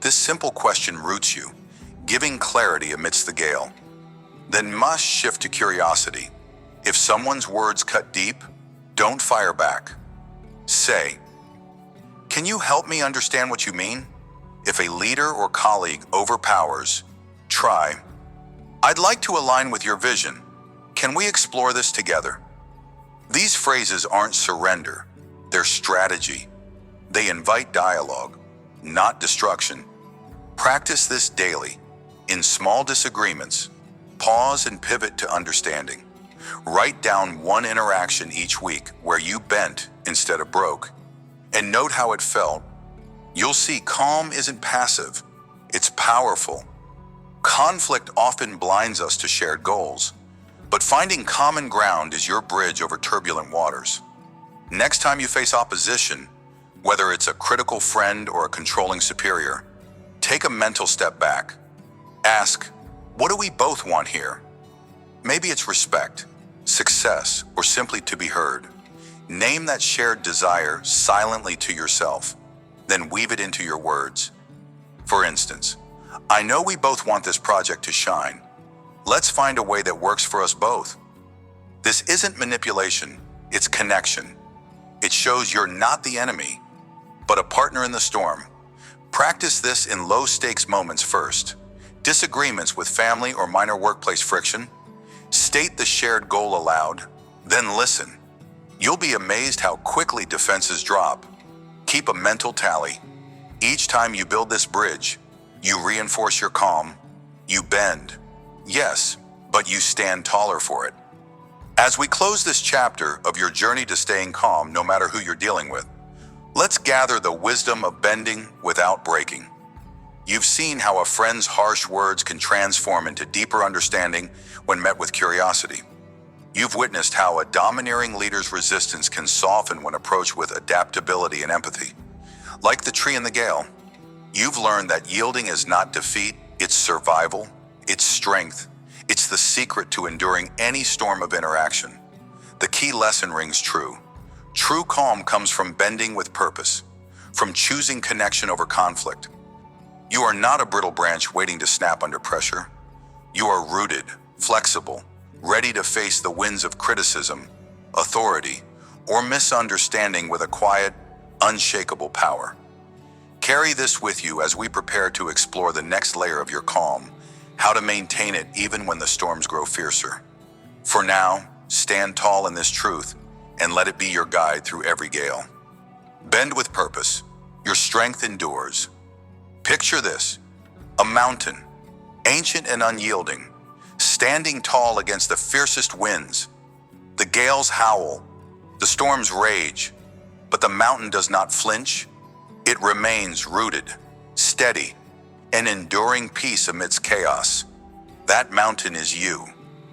S1: This simple question roots you, giving clarity amidst the gale. Then must shift to curiosity. If someone's words cut deep, don't fire back. Say, can you help me understand what you mean? If a leader or colleague overpowers, try, I'd like to align with your vision. Can we explore this together? These phrases aren't surrender, they're strategy. They invite dialogue, not destruction. Practice this daily. In small disagreements, pause and pivot to understanding. Write down one interaction each week where you bent instead of broke, and note how it felt. You'll see calm isn't passive, it's powerful. Conflict often blinds us to shared goals, but finding common ground is your bridge over turbulent waters. Next time you face opposition, whether it's a critical friend or a controlling superior, take a mental step back. Ask, what do we both want here? Maybe it's respect, success, or simply to be heard. Name that shared desire silently to yourself, then weave it into your words. For instance, I know we both want this project to shine. Let's find a way that works for us both. This isn't manipulation, it's connection. It shows you're not the enemy, but a partner in the storm. Practice this in low-stakes moments first. Disagreements with family or minor workplace friction. State the shared goal aloud, then listen. You'll be amazed how quickly defenses drop. Keep a mental tally. Each time you build this bridge, you reinforce your calm, you bend, yes, but you stand taller for it. As we close this chapter of your journey to staying calm no matter who you're dealing with, let's gather the wisdom of bending without breaking. You've seen how a friend's harsh words can transform into deeper understanding when met with curiosity. You've witnessed how a domineering leader's resistance can soften when approached with adaptability and empathy. Like the tree in the gale, you've learned that yielding is not defeat, it's survival, it's strength, it's the secret to enduring any storm of interaction. The key lesson rings true. True calm comes from bending with purpose, from choosing connection over conflict. You are not a brittle branch waiting to snap under pressure. You are rooted, flexible, ready to face the winds of criticism, authority, or misunderstanding with a quiet, unshakable power. Carry this with you as we prepare to explore the next layer of your calm, how to maintain it even when the storms grow fiercer. For now, stand tall in this truth and let it be your guide through every gale. Bend with purpose. Your strength endures. Picture this, a mountain, ancient and unyielding, standing tall against the fiercest winds. The gales howl, the storms rage, but the mountain does not flinch. It remains rooted, steady, and enduring peace amidst chaos. That mountain is you,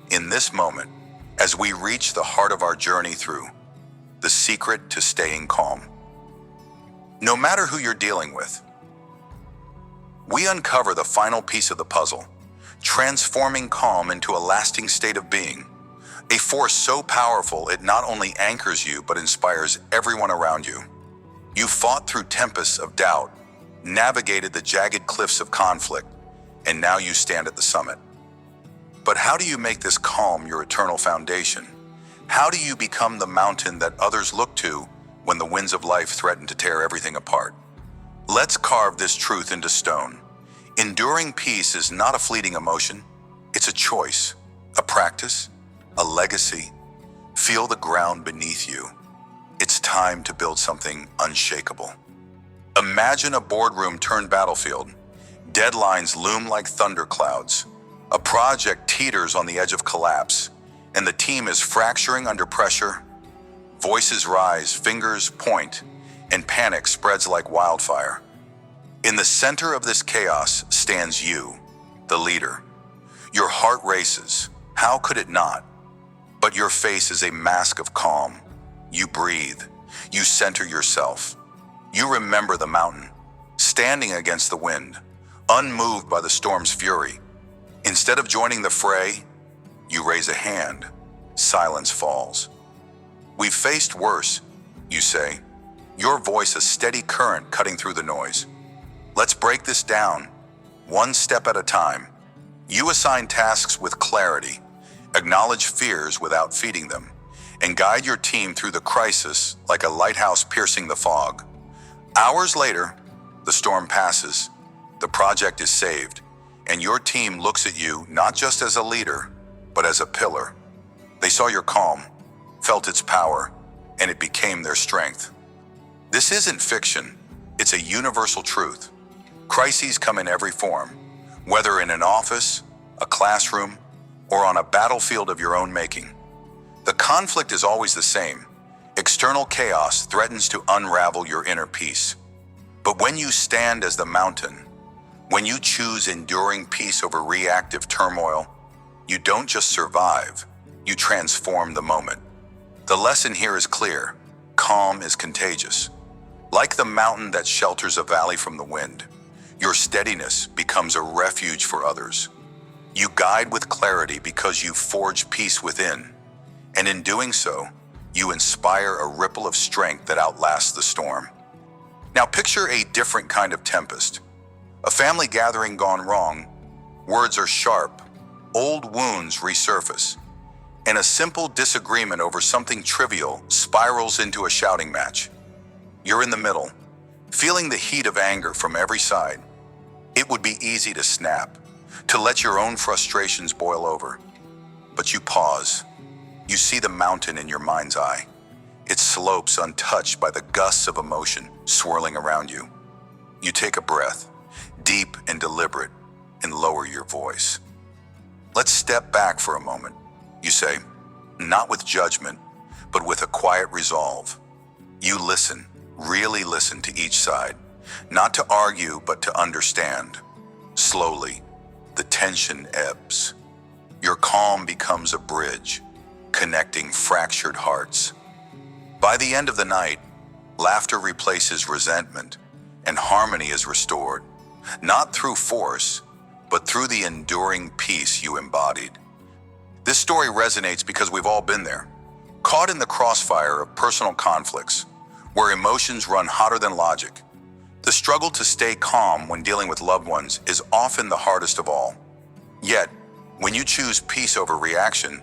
S1: in this moment, as we reach the heart of our journey through the secret to staying calm. No matter who you're dealing with, we uncover the final piece of the puzzle, transforming calm into a lasting state of being, a force so powerful it not only anchors you but inspires everyone around you. You fought through tempests of doubt, navigated the jagged cliffs of conflict, and now you stand at the summit. But how do you make this calm your eternal foundation? How do you become the mountain that others look to when the winds of life threaten to tear everything apart? Let's carve this truth into stone. Enduring peace is not a fleeting emotion. It's a choice, a practice, a legacy. Feel the ground beneath you. It's time to build something unshakable. Imagine a boardroom turned battlefield. Deadlines loom like thunderclouds. A project teeters on the edge of collapse, and the team is fracturing under pressure. Voices rise, fingers point, and panic spreads like wildfire. In the center of this chaos stands you, the leader. Your heart races. How could it not? But your face is a mask of calm. You breathe. You center yourself. You remember the mountain, standing against the wind, unmoved by the storm's fury. Instead of joining the fray, you raise a hand. Silence falls. We've faced worse, you say, your voice a steady current cutting through the noise. Let's break this down, one step at a time. You assign tasks with clarity, acknowledge fears without feeding them, and guide your team through the crisis like a lighthouse piercing the fog. Hours later, the storm passes, the project is saved, and your team looks at you not just as a leader, but as a pillar. They saw your calm, felt its power, and it became their strength. This isn't fiction, it's a universal truth. Crises come in every form, whether in an office, a classroom, or on a battlefield of your own making. The conflict is always the same. External chaos threatens to unravel your inner peace. But when you stand as the mountain, when you choose enduring peace over reactive turmoil, you don't just survive, you transform the moment. The lesson here is clear. Calm is contagious. Like the mountain that shelters a valley from the wind, your steadiness becomes a refuge for others. You guide with clarity because you forge peace within, and in doing so, you inspire a ripple of strength that outlasts the storm. Now picture a different kind of tempest. A family gathering gone wrong, words are sharp, old wounds resurface, and a simple disagreement over something trivial spirals into a shouting match. You're in the middle, feeling the heat of anger from every side. It would be easy to snap, to let your own frustrations boil over. But you pause. You see the mountain in your mind's eye. It slopes untouched by the gusts of emotion swirling around you. You take a breath, deep and deliberate, and lower your voice. Let's step back for a moment, you say, not with judgment, but with a quiet resolve. You listen, really listen to each side, not to argue, but to understand. Slowly, the tension ebbs. Your calm becomes a bridge, connecting fractured hearts. By the end of the night, laughter replaces resentment, and harmony is restored, not through force, but through the enduring peace you embodied. This story resonates because we've all been there, caught in the crossfire of personal conflicts, where emotions run hotter than logic. The struggle to stay calm when dealing with loved ones is often the hardest of all. Yet, when you choose peace over reaction,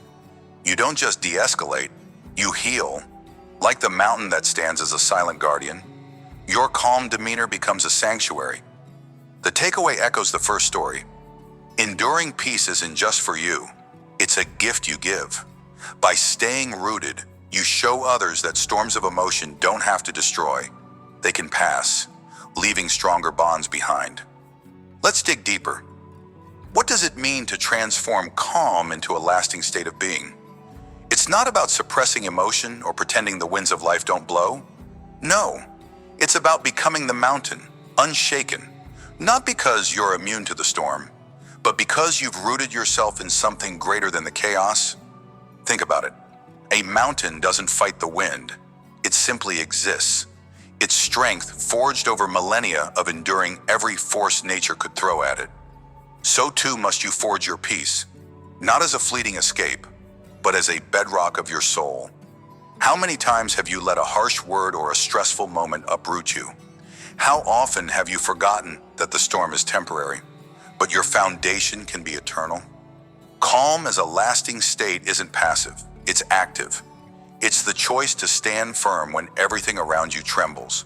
S1: you don't just de-escalate, you heal. Like the mountain that stands as a silent guardian, your calm demeanor becomes a sanctuary. The takeaway echoes the first story. Enduring peace isn't just for you, it's a gift you give. By staying rooted, you show others that storms of emotion don't have to destroy. They can pass, leaving stronger bonds behind. Let's dig deeper. What does it mean to transform calm into a lasting state of being? It's not about suppressing emotion or pretending the winds of life don't blow. No, it's about becoming the mountain, unshaken, not because you're immune to the storm, but because you've rooted yourself in something greater than the chaos. Think about it. A mountain doesn't fight the wind. It simply exists. Its strength forged over millennia of enduring every force nature could throw at it. So too must you forge your peace, not as a fleeting escape, but as a bedrock of your soul. How many times have you let a harsh word or a stressful moment uproot you? How often have you forgotten that the storm is temporary, but your foundation can be eternal? Calm as a lasting state isn't passive, it's active. It's the choice to stand firm when everything around you trembles.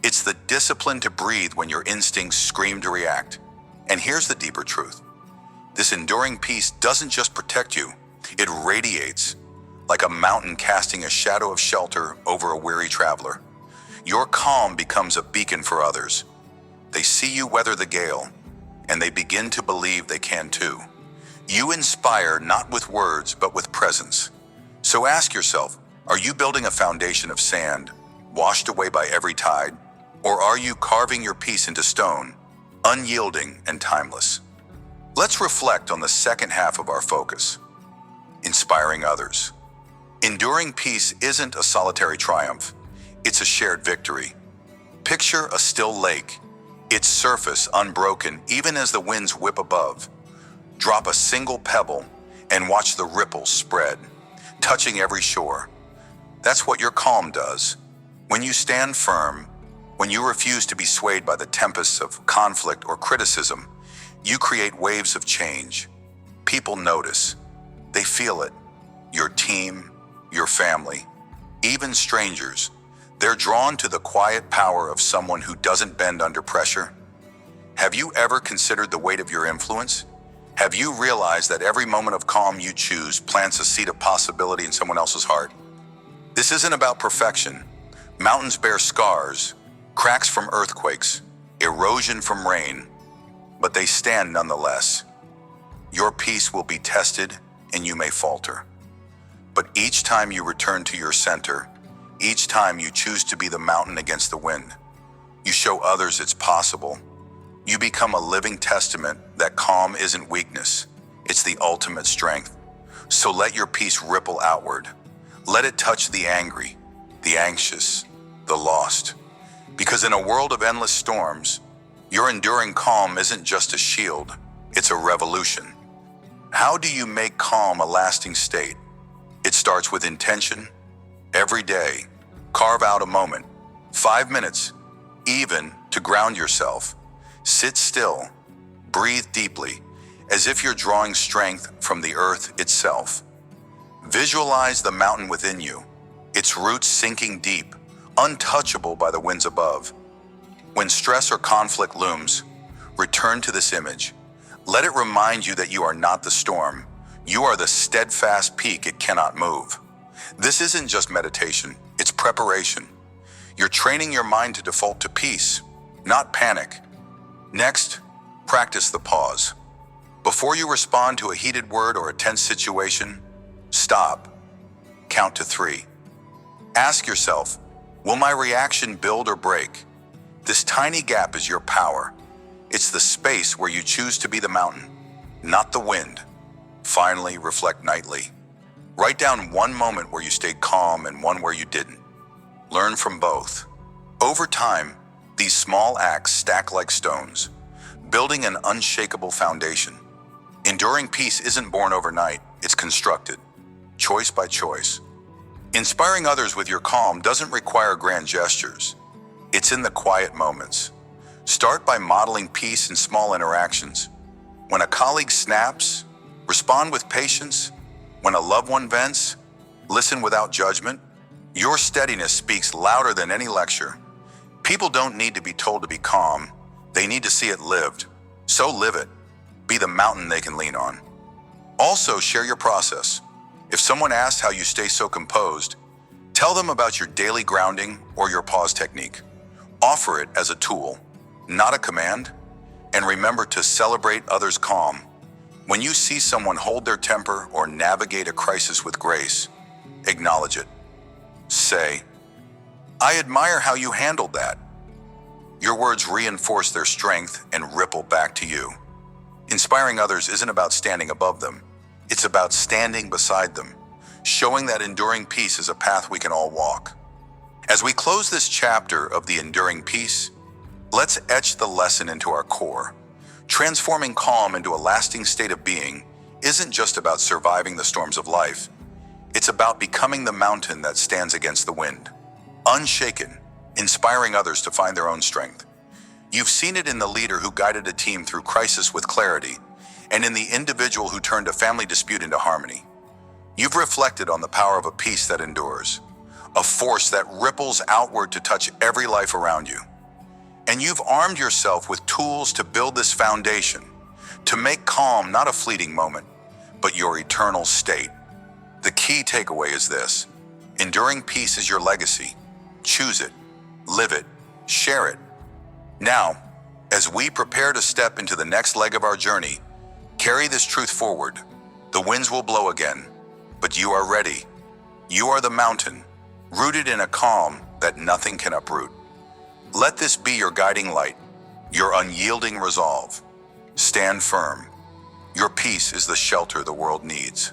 S1: It's the discipline to breathe when your instincts scream to react. And here's the deeper truth. This enduring peace doesn't just protect you, it radiates, like a mountain casting a shadow of shelter over a weary traveler. Your calm becomes a beacon for others. They see you weather the gale, and they begin to believe they can too. You inspire not with words, but with presence. So ask yourself, are you building a foundation of sand, washed away by every tide? Or are you carving your peace into stone, unyielding and timeless? Let's reflect on the second half of our focus, inspiring others. Enduring peace isn't a solitary triumph, it's a shared victory. Picture a still lake, its surface unbroken even as the winds whip above. Drop a single pebble and watch the ripples spread, touching every shore. That's what your calm does. When you stand firm, when you refuse to be swayed by the tempests of conflict or criticism, you create waves of change. People notice. They feel it. Your team, your family, even strangers, they're drawn to the quiet power of someone who doesn't bend under pressure. Have you ever considered the weight of your influence? Have you realized that every moment of calm you choose plants a seed of possibility in someone else's heart? This isn't about perfection. Mountains bear scars, cracks from earthquakes, erosion from rain, but they stand nonetheless. Your peace will be tested and you may falter. But each time you return to your center, each time you choose to be the mountain against the wind, you show others it's possible. You become a living testament that calm isn't weakness, it's the ultimate strength. So let your peace ripple outward. Let it touch the angry, the anxious, the lost. Because in a world of endless storms, your enduring calm isn't just a shield, it's a revolution. How do you make calm a lasting state? It starts with intention. Every day, carve out a moment, 5 minutes, even to ground yourself. Sit still, breathe deeply, as if you're drawing strength from the earth itself. Visualize the mountain within you, its roots sinking deep, untouchable by the winds above. When stress or conflict looms, return to this image. Let it remind you that you are not the storm. You are the steadfast peak it cannot move. This isn't just meditation, It's preparation. You're training your mind to default to peace, not panic. Next, practice the pause. Before you respond to a heated word or a tense situation, stop. Count to 3. Ask yourself, will my reaction build or break? This tiny gap is your power. It's the space where you choose to be the mountain, not the wind. Finally, reflect nightly. Write down one moment where you stayed calm and one where you didn't. Learn from both. Over time, these small acts stack like stones, building an unshakable foundation. Enduring peace isn't born overnight, it's constructed, choice by choice. Inspiring others with your calm doesn't require grand gestures. It's in the quiet moments. Start by modeling peace in small interactions. When a colleague snaps, respond with patience. When a loved one vents, listen without judgment. Your steadiness speaks louder than any lecture. People don't need to be told to be calm. They need to see it lived. So live it. Be the mountain they can lean on. Also, share your process. If someone asks how you stay so composed, tell them about your daily grounding or your pause technique. Offer it as a tool, not a command. And remember to celebrate others' calm. When you see someone hold their temper or navigate a crisis with grace, acknowledge it. Say, I admire how you handled that. Your words reinforce their strength and ripple back to you. Inspiring others isn't about standing above them. It's about standing beside them, showing that enduring peace is a path we can all walk. As we close this chapter of the enduring peace, let's etch the lesson into our core. Transforming calm into a lasting state of being isn't just about surviving the storms of life. It's about becoming the mountain that stands against the wind, unshaken, inspiring others to find their own strength. You've seen it in the leader who guided a team through crisis with clarity, and in the individual who turned a family dispute into harmony. You've reflected on the power of a peace that endures, a force that ripples outward to touch every life around you. And you've armed yourself with tools to build this foundation, to make calm not a fleeting moment, but your eternal state. The key takeaway is this: enduring peace is your legacy. Choose it, live it, share it. Now, as we prepare to step into the next leg of our journey, carry this truth forward. The winds will blow again, but you are ready. You are the mountain, rooted in a calm that nothing can uproot. Let this be your guiding light, your unyielding resolve. Stand firm. Your peace is the shelter the world needs.